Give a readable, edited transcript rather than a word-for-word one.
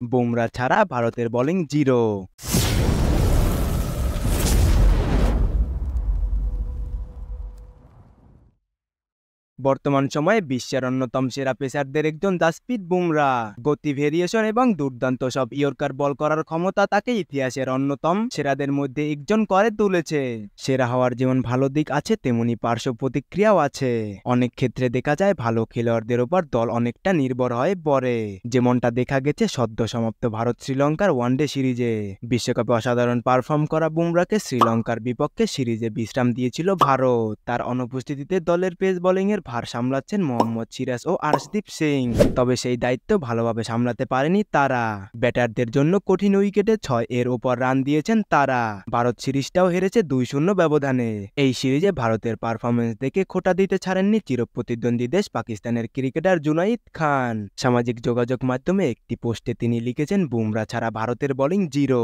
বুমরা ছাড়া ভারতের bowling zero. বর্তমান সময়ে বিশ্বের অন্যতম সেরা পেসারদের একজন জাসপ্রীত বুমরা। গতি, ভেরিয়েশন এবং দুর্দান্ত সব ইয়র্কার বল করার ক্ষমতা তাকে ইতিহাসের অন্যতম সেরাদের মধ্যে একজন করে তুলেছে। সেরা হওয়ার যেমন ভালো দিক আছে, তেমনি পার্শ্ব প্রতিক্রিয়াও আছে। অনেক ক্ষেত্রে দেখা যায় ভালো খেলোয়াড়দের ওপর দল অনেকটা নির্ভর হয়ে পড়ে, যেমনটা দেখা গেছে সদ্য সমাপ্ত ভারত শ্রীলঙ্কার ওয়ানডে সিরিজে। বিশ্বকাপে অসাধারণ পারফর্ম করা বুমরাকে শ্রীলঙ্কার বিপক্ষে সিরিজে বিশ্রাম দিয়েছিল ভারত। তার অনুপস্থিতিতে দলের পেস বোলিংয়ের ভার সামলাচ্ছেন মোহাম্মদ সিরাজ ও আর্শদীপ সিং। তবে সেই দায়িত্ব ভালোভাবে সামলাতে পারেনি তারা। ব্যাটারদের জন্য কঠিন উইকেটে 6 এর ওপর রান দিয়েছেন তারা। ভারত সিরিজটাও হেরেছে 2-0 ব্যবধানে। এই সিরিজে ভারতের পারফরমেন্স দেখে খোঁটা দিতে ছাড়েননি চিরপ্রতিদ্বন্দ্বী দেশ পাকিস্তানের ক্রিকেটার জুনাইদ খান। সামাজিক যোগাযোগ মাধ্যমে একটি পোস্টে তিনি লিখেছেন, বুমরা ছাড়া ভারতের বোলিং জিরো।